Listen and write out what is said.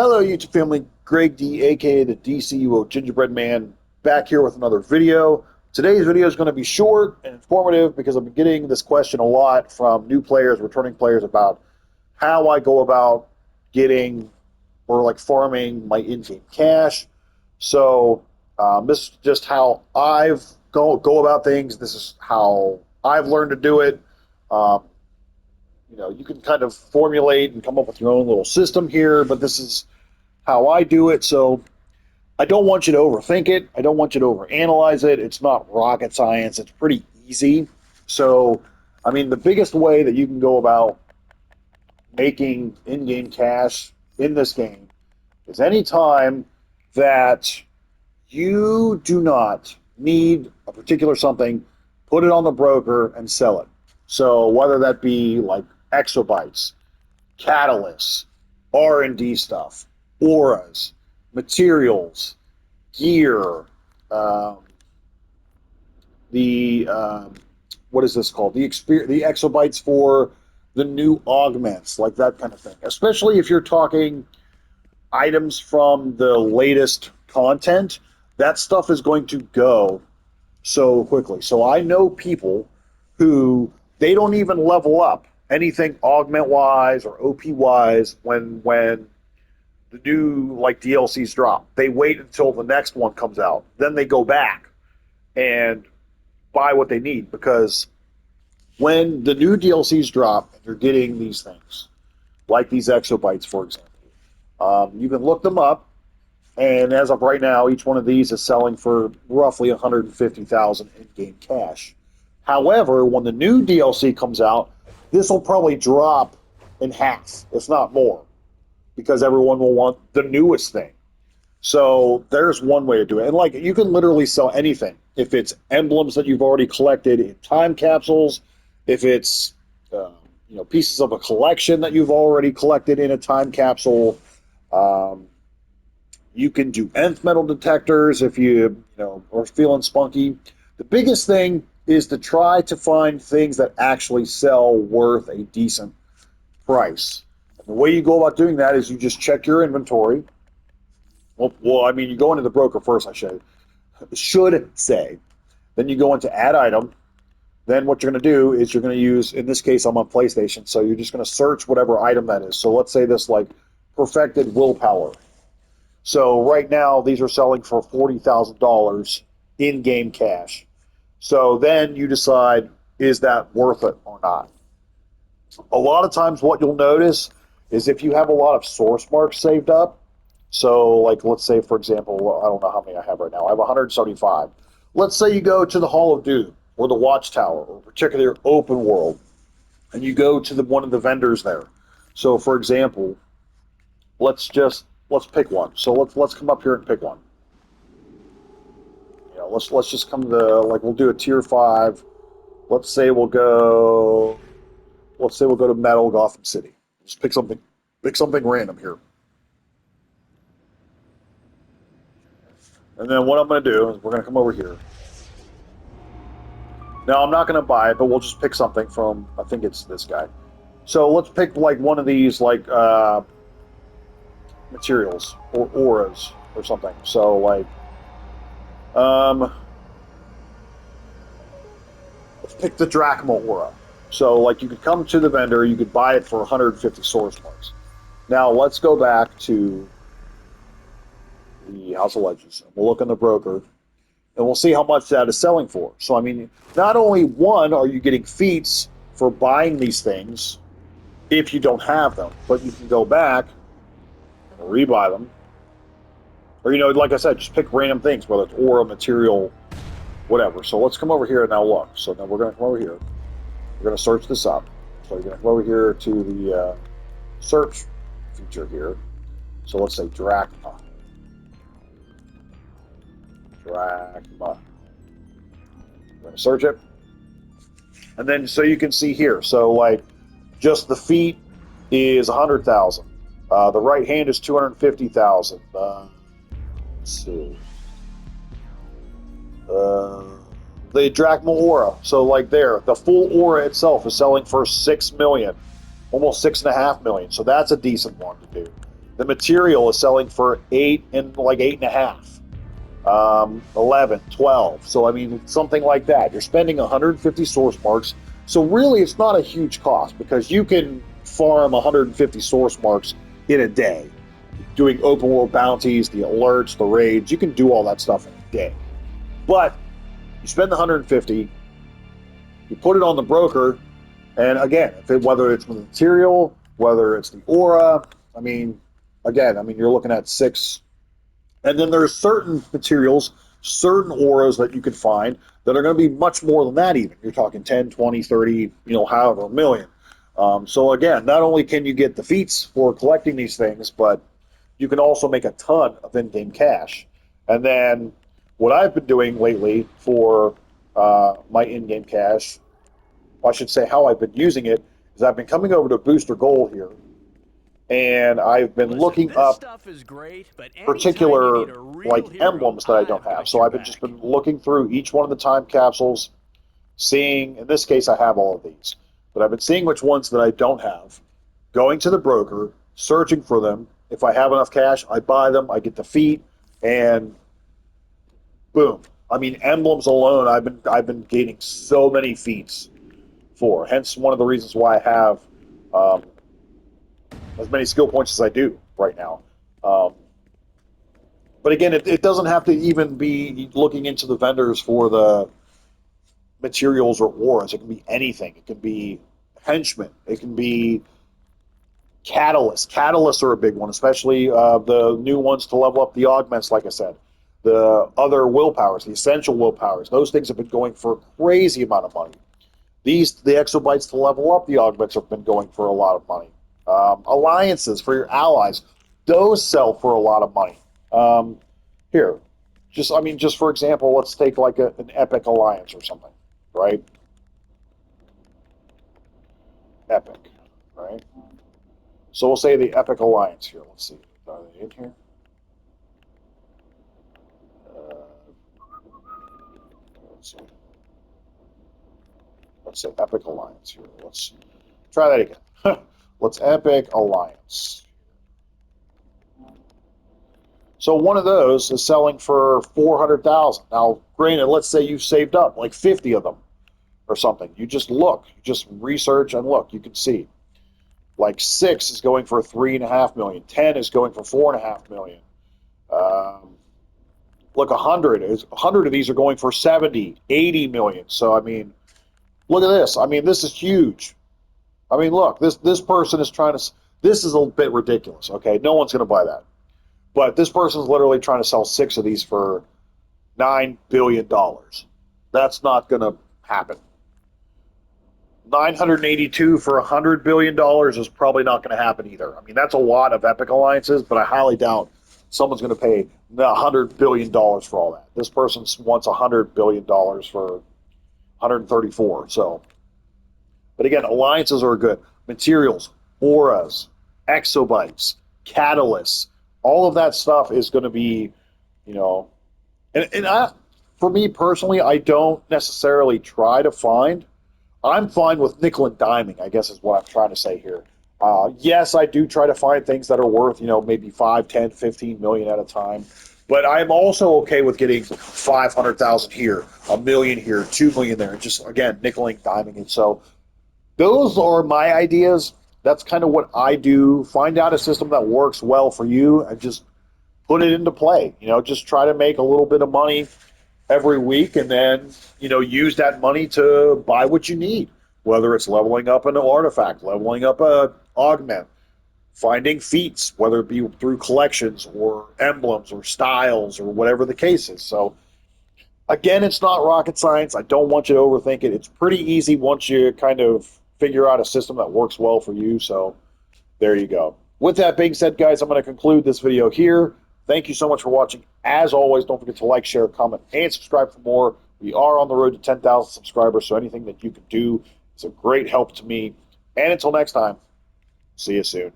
Hello, YouTube family. Greg D, aka the DCUO Gingerbread Man, back here with another video. Today's video is going to be short and informative because I've been getting this question a lot from new players, returning players about how I go about getting or like farming my in-game cash. So this is just how I've go about things. This is how I've learned to do it. You can kind of formulate and come up with your own little system here, but this is how I do it. So I don't want you to overthink it. I don't want you to overanalyze it. It's not rocket science. It's pretty easy. So, I mean, the biggest way that you can go about making in-game cash in this game is any time that you do not need a particular something, put it on the broker and sell it. So whether that be like exobytes, catalysts, R&D stuff, auras, materials, gear, what is this called? The exobytes for the new augments, like that kind of thing. Especially if you're talking items from the latest content, that stuff is going to go so quickly. So I know people who they don't even level up anything augment wise or OP wise when the new like DLCs drop. They wait until the next one comes out. Then they go back and buy what they need, because when the new DLCs drop and you're getting these things, like these exobytes, for example, you can look them up, and as of right now, each one of these is selling for roughly 150,000 in-game cash. However, when the new DLC comes out, this will probably drop in half, if not more, because everyone will want the newest thing. So there's one way to do it. And like, you can literally sell anything. If it's emblems that you've already collected in time capsules, if it's pieces of a collection that you've already collected in a time capsule, you can do nth metal detectors if you are feeling spunky. The biggest thing is to try to find things that actually sell worth a decent price. And the way you go about doing that is you just check your inventory. You go into the broker first, I should say. Then you go into add item. Then what you're going to do is you're going to use, in this case, I'm on PlayStation, so you're just going to search whatever item that is. So let's say this like perfected willpower. So right now, these are selling for $40,000 in-game cash. So then you decide, is that worth it or not? A lot of times what you'll notice is if you have a lot of source marks saved up, so like let's say, for example, I don't know how many I have right now. I have 175. Let's say you go to the Hall of Doom or the Watchtower or particular open world, and you go to one of the vendors there. So for example, let's pick one. So let's come up here and pick one. Let's just come to, like, we'll do a tier 5. Let's say we'll go to Metal Gotham City. Just pick something random here. And then what I'm going to do is we're going to come over here. Now I'm not going to buy it, but we'll just pick something from, I think it's this guy. So let's pick like one of these like materials or auras or something. So like let's pick the Drachma aura. So like you could come to the vendor, you could buy it for 150 source marks. Now let's go back to the House of Legends. We'll look in the broker and we'll see how much that is selling for. So I mean, not only one are you getting feats for buying these things if you don't have them, but you can go back and rebuy them. Or, like I said, just pick random things, whether it's aura, material, whatever. So let's come over here and now look. So now we're going to come over here. We're going to search this up. So you're going to come over here to the search feature here. So let's say Drachma. Drachma. We're going to search it. And then so you can see here. So like just the feet is 100,000. The right hand is 250,000. Let's see. The Drachma aura. So like there, the full aura itself is selling for 6 million, almost 6.5 million. So that's a decent one to do. The material is selling for 8 and like 8.5, 11, 12. So I mean, something like that. You're spending 150 source marks. So really, it's not a huge cost because you can farm 150 source marks in a day, doing open world bounties, the alerts, the raids. You can do all that stuff in a day. But you spend the 150, you put it on the broker, and again, whether it's the material, whether it's the aura, I mean, again, I mean, you're looking at 6. And then there's certain materials, certain auras that you can find that are going to be much more than that even. You're talking 10, 20, 30, however, a million. So again, not only can you get the feats for collecting these things, but you can also make a ton of in-game cash. And then what I've been doing lately for my in-game cash, I should say how I've been using it, is I've been coming over to Booster Gold here, and I've been looking up particular like emblems that I don't have. So I've just been looking through each one of the time capsules, seeing, in this case I have all of these, but I've been seeing which ones that I don't have, going to the broker, searching for them. If I have enough cash, I buy them, I get the feat, and boom. I mean, emblems alone, I've been gaining so many feats for. Hence one of the reasons why I have as many skill points as I do right now. But again, it doesn't have to even be looking into the vendors for the materials or auras. It can be anything. It can be henchmen. It can be catalysts. Catalysts are a big one, especially the new ones to level up the augments, like I said. The other willpowers, the essential willpowers, those things have been going for a crazy amount of money. The exobytes to level up the augments have been going for a lot of money. Alliances for your allies, those sell for a lot of money. Here, just for example, let's take like an epic alliance or something, right? Epic, right? So we'll say the epic alliance here. Let's see, are they in here? Let's see. Let's say epic alliance here. Let's try that again. Let's epic alliance. So one of those is selling for 400,000. Now, granted, let's say you've saved up like 50 of them or something. You just look, you just research and look. You can see, like 6 is going for 3.5 million. 10 is going for 4.5 million. Look, 100 of these are going for 70, 80 million. So I mean, look at this. I mean, this is huge. I mean, look, this person is trying to. This is a bit ridiculous. Okay, no one's going to buy that. But this person is literally trying to sell 6 of these for $9 billion. That's not going to happen. 982 for $100 billion is probably not going to happen either. I mean, that's a lot of epic alliances, but I highly doubt someone's going to pay $100 billion for all that. This person wants $100 billion for 134. So, but again, alliances are good. Materials, auras, exobytes, catalysts, all of that stuff is going to be, for me personally, I don't necessarily try to find. I'm fine with nickel and diming, I guess is what I'm trying to say here. Yes, I do try to find things that are worth, maybe 5, 10, 15 million at a time. But I'm also okay with getting 500,000 here, a million here, 2 million there, and just, again, nickeling, diming it. So those are my ideas. That's kind of what I do. Find out a system that works well for you and just put it into play. Just try to make a little bit of money every week and then, use that money to buy what you need, whether it's leveling up an artifact, leveling up a augment, finding feats, whether it be through collections or emblems or styles or whatever the case is. So again, it's not rocket science. I don't want you to overthink it. It's pretty easy once you kind of figure out a system that works well for you. So there you go. With that being said, guys, I'm going to conclude this video here. Thank you so much for watching. As always, don't forget to like, share, comment, and subscribe for more. We are on the road to 10,000 subscribers, so anything that you can do is a great help to me. And until next time, see you soon.